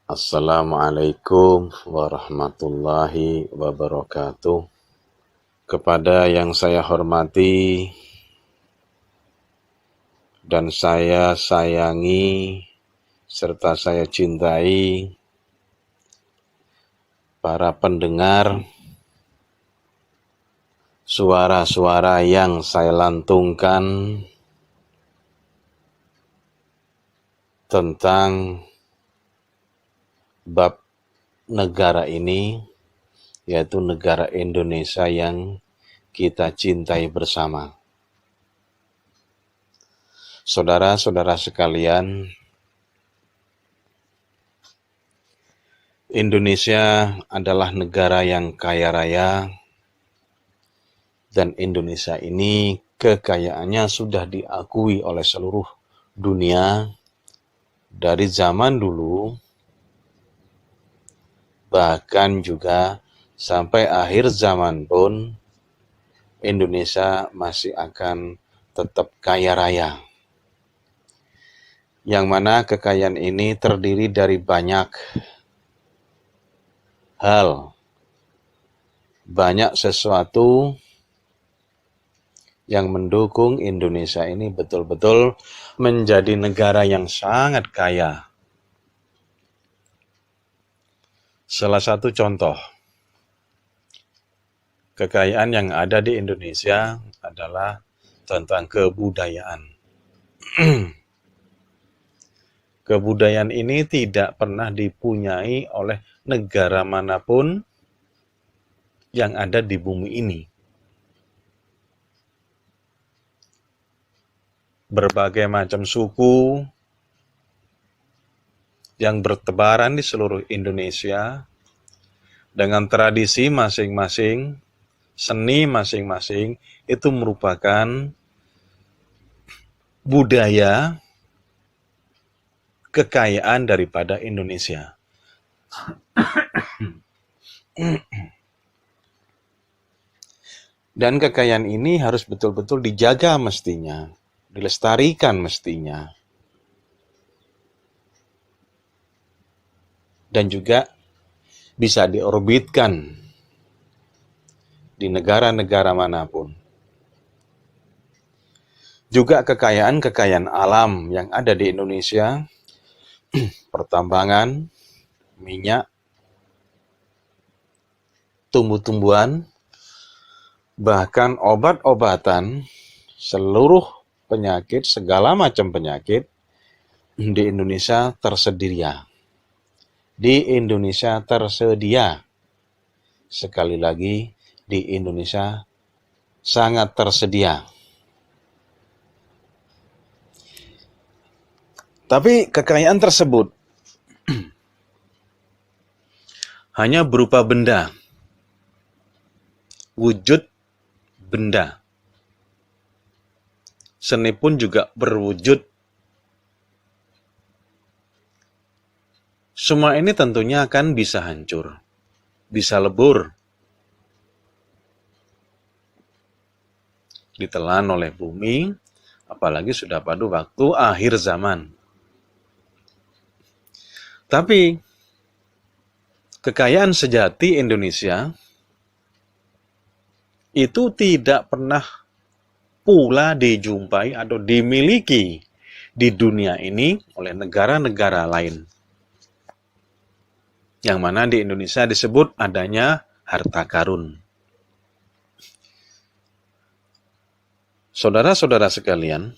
Assalamualaikum warahmatullahi wabarakatuh. Kepada yang saya hormati dan saya sayangi serta saya cintai para pendengar suara-suara yang saya lantungkan tentang bab negara ini, yaitu negara Indonesia yang kita cintai bersama. Saudara-saudara sekalian, Indonesia adalah negara yang kaya raya, dan Indonesia ini kekayaannya sudah diakui oleh seluruh dunia dari zaman dulu, bahkan juga sampai akhir zaman pun Indonesia masih akan tetap kaya raya. Yang mana kekayaan ini terdiri dari banyak hal, banyak sesuatu yang mendukung Indonesia ini betul-betul menjadi negara yang sangat kaya. Salah satu contoh kekayaan yang ada di Indonesia adalah tentang kebudayaan. Kebudayaan ini tidak pernah dipunyai oleh negara manapun yang ada di bumi ini. Berbagai macam suku yang bertebaran di seluruh Indonesia dengan tradisi masing-masing, seni masing-masing, itu merupakan budaya kekayaan daripada Indonesia. Dan kekayaan ini harus betul-betul dijaga mestinya, dilestarikan mestinya. Dan juga bisa diorbitkan di negara-negara manapun. Juga kekayaan-kekayaan alam yang ada di Indonesia, pertambangan, minyak, tumbuh-tumbuhan, bahkan obat-obatan, seluruh penyakit, segala macam penyakit di Indonesia tersedia. Di Indonesia tersedia. Sekali lagi, di Indonesia sangat tersedia. Tapi kekayaan tersebut hanya berupa benda, wujud benda. Seni pun juga berwujud. Semua ini tentunya akan bisa hancur, bisa lebur, ditelan oleh bumi, apalagi sudah pada waktu akhir zaman. Tapi kekayaan sejati Indonesia itu tidak pernah pula dijumpai atau dimiliki di dunia ini oleh negara-negara lain. Yang mana di Indonesia disebut adanya harta karun. Saudara-saudara sekalian,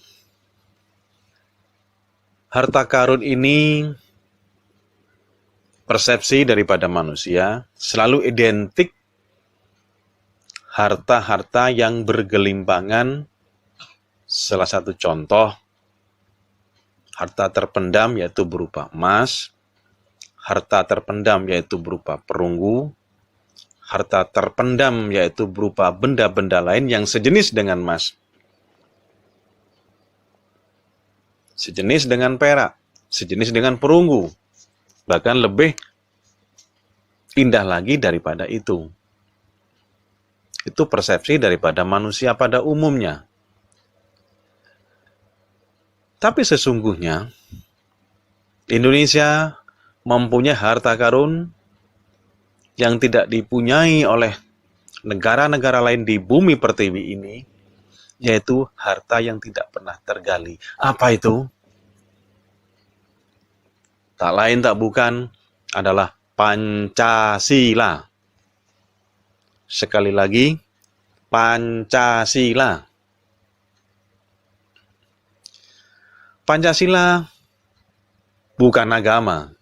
harta karun ini persepsi daripada manusia selalu identik harta-harta yang bergelimpangan. Salah satu contoh harta terpendam yaitu berupa emas, harta terpendam yaitu berupa perunggu, harta terpendam yaitu berupa benda-benda lain yang sejenis dengan emas, sejenis dengan perak, sejenis dengan perunggu, bahkan lebih indah lagi daripada itu. Itu persepsi daripada manusia pada umumnya. Tapi sesungguhnya Indonesia mempunyai harta karun yang tidak dipunyai oleh negara-negara lain di bumi pertiwi ini, yaitu harta yang tidak pernah tergali. Apa itu? Tak lain tak bukan adalah Pancasila. Sekali lagi, Pancasila. Pancasila bukan agama.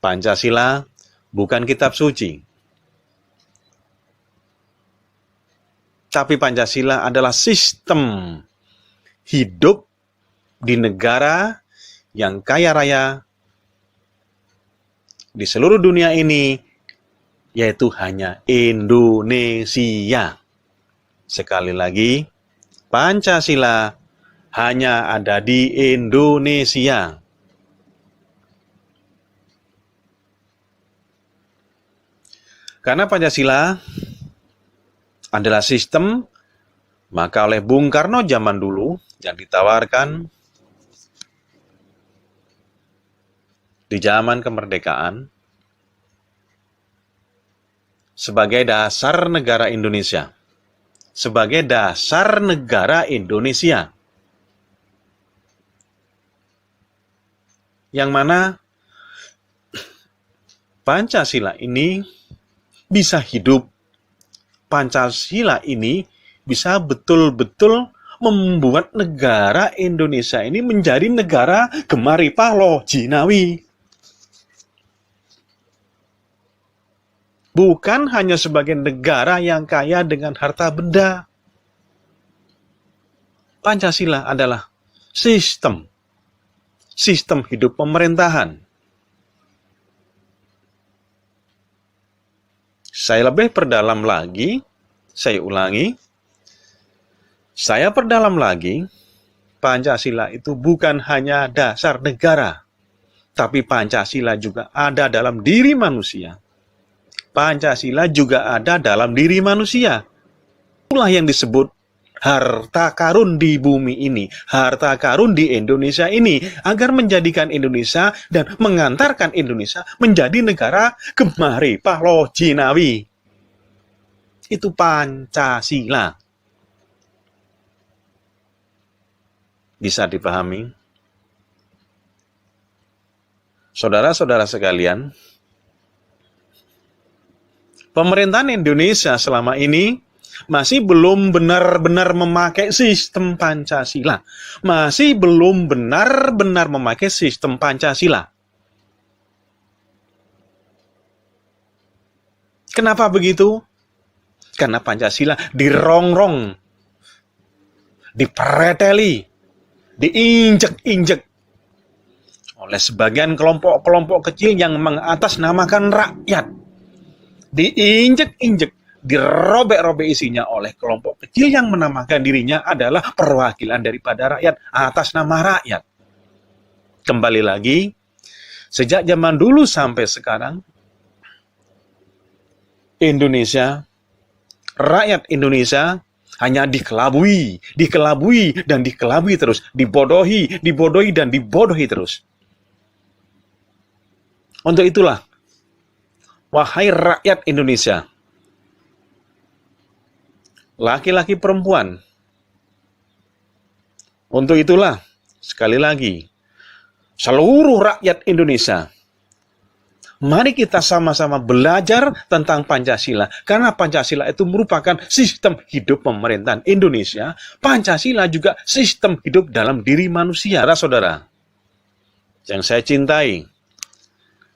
Pancasila bukan kitab suci. Tapi Pancasila adalah sistem hidup di negara yang kaya raya di seluruh dunia ini, yaitu hanya Indonesia. Sekali lagi, Pancasila hanya ada di Indonesia. Karena Pancasila adalah sistem, maka oleh Bung Karno zaman dulu yang ditawarkan di zaman kemerdekaan sebagai dasar negara Indonesia. Sebagai dasar negara Indonesia. Yang mana Pancasila ini bisa hidup. Pancasila ini bisa betul-betul membuat negara Indonesia ini menjadi negara Gemari Palo Jinawi. Bukan hanya sebagai negara yang kaya dengan harta benda. Pancasila adalah sistem hidup pemerintahan. Saya lebih perdalam lagi, saya ulangi, saya perdalam lagi, Pancasila itu bukan hanya dasar negara, tapi Pancasila juga ada dalam diri manusia. Pancasila juga ada dalam diri manusia. Itulah yang disebut harta karun di bumi ini, harta karun di Indonesia ini, agar menjadikan Indonesia dan mengantarkan Indonesia menjadi negara Gemari Palo Jinawi. Itu Pancasila. Bisa dipahami? Saudara-saudara sekalian, pemerintahan Indonesia selama ini masih belum benar-benar memakai sistem Pancasila. Masih belum benar-benar memakai sistem Pancasila. Kenapa begitu? Karena Pancasila dirongrong, dipreteli, diinjek-injek oleh sebagian kelompok-kelompok kecil yang mengatasnamakan rakyat. Diinjek-injek, dirobek-robek isinya oleh kelompok kecil yang menamakan dirinya adalah perwakilan daripada rakyat atas nama rakyat. Kembali lagi, sejak zaman dulu sampai sekarang, Indonesia, rakyat Indonesia hanya dikelabui dan dikelabui terus, dibodohi dan dibodohi terus. Untuk itulah, wahai rakyat Indonesia, laki-laki perempuan, untuk itulah, sekali lagi, seluruh rakyat Indonesia, mari kita sama-sama belajar tentang Pancasila. Karena Pancasila itu merupakan sistem hidup pemerintahan Indonesia. Pancasila juga sistem hidup dalam diri manusia. Saudara, yang saya cintai,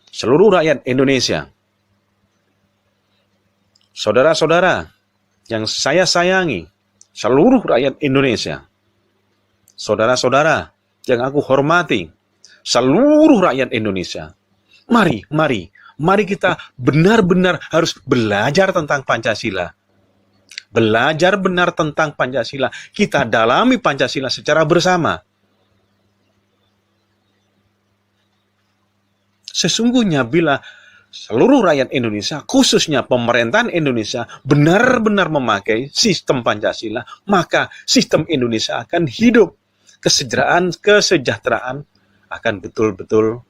seluruh rakyat Indonesia, saudara-saudara yang saya sayangi, seluruh rakyat Indonesia, saudara-saudara yang aku hormati, seluruh rakyat Indonesia, mari kita benar-benar harus belajar tentang Pancasila. Belajar benar tentang Pancasila. Kita dalami Pancasila secara bersama. Sesungguhnya bila seluruh rakyat Indonesia, khususnya pemerintahan Indonesia, benar-benar memakai sistem Pancasila, maka sistem Indonesia akan hidup. Kesejahteraan akan betul-betul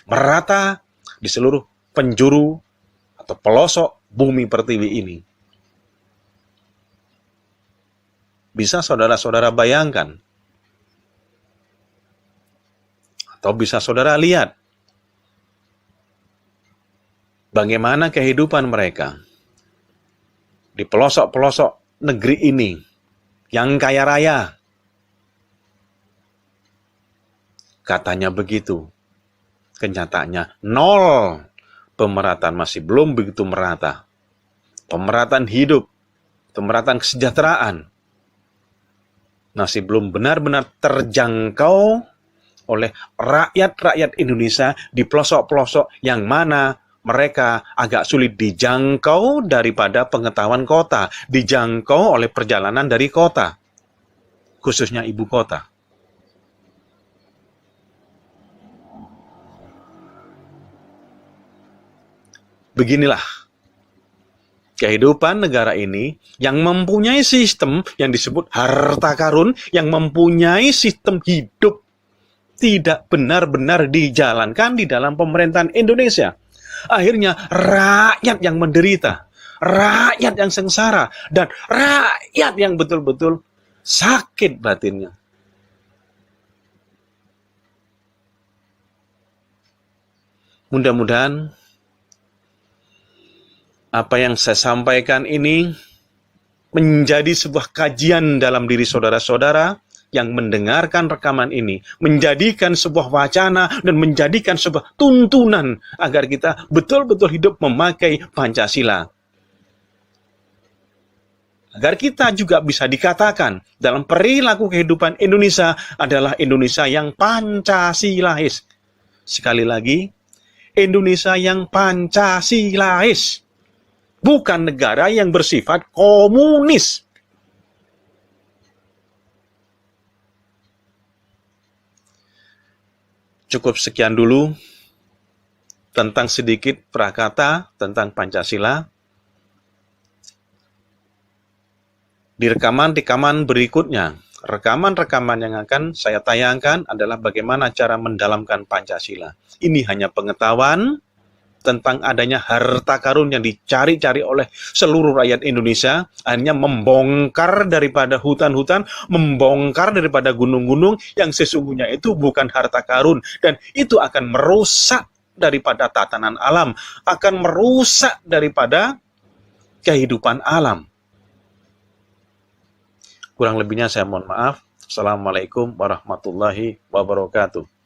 merata di seluruh penjuru atau pelosok bumi pertiwi ini. Bisa saudara-saudara bayangkan, atau bisa saudara lihat, bagaimana kehidupan mereka di pelosok-pelosok negeri ini yang kaya raya. Katanya begitu, kenyataannya nol. Pemerataan masih belum begitu merata. Pemerataan hidup, pemerataan kesejahteraan masih belum benar-benar terjangkau oleh rakyat-rakyat Indonesia di pelosok-pelosok yang mana mereka agak sulit dijangkau daripada pengetahuan kota, dijangkau oleh perjalanan dari kota, khususnya ibu kota. Beginilah kehidupan negara ini yang mempunyai sistem yang disebut harta karun, yang mempunyai sistem hidup tidak benar-benar dijalankan di dalam pemerintahan Indonesia. Akhirnya rakyat yang menderita, rakyat yang sengsara, dan rakyat yang betul-betul sakit batinnya. Mudah-mudahan apa yang saya sampaikan ini menjadi sebuah kajian dalam diri saudara-saudara yang mendengarkan rekaman ini, menjadikan sebuah wacana dan menjadikan sebuah tuntunan agar kita betul-betul hidup memakai Pancasila. Agar kita juga bisa dikatakan dalam perilaku kehidupan Indonesia adalah Indonesia yang Pancasilais. Sekali lagi, Indonesia yang Pancasilais. Bukan negara yang bersifat komunis. Cukup sekian dulu tentang sedikit prakata tentang Pancasila. Di rekaman-rekaman berikutnya, rekaman-rekaman yang akan saya tayangkan adalah bagaimana cara mendalamkan Pancasila. Ini hanya pengetahuan tentang adanya harta karun yang dicari-cari oleh seluruh rakyat Indonesia, akhirnya membongkar daripada hutan-hutan, membongkar daripada gunung-gunung yang sesungguhnya itu bukan harta karun, dan itu akan merusak daripada tatanan alam, akan merusak daripada kehidupan alam. Kurang lebihnya saya mohon maaf. Assalamualaikum warahmatullahi wabarakatuh.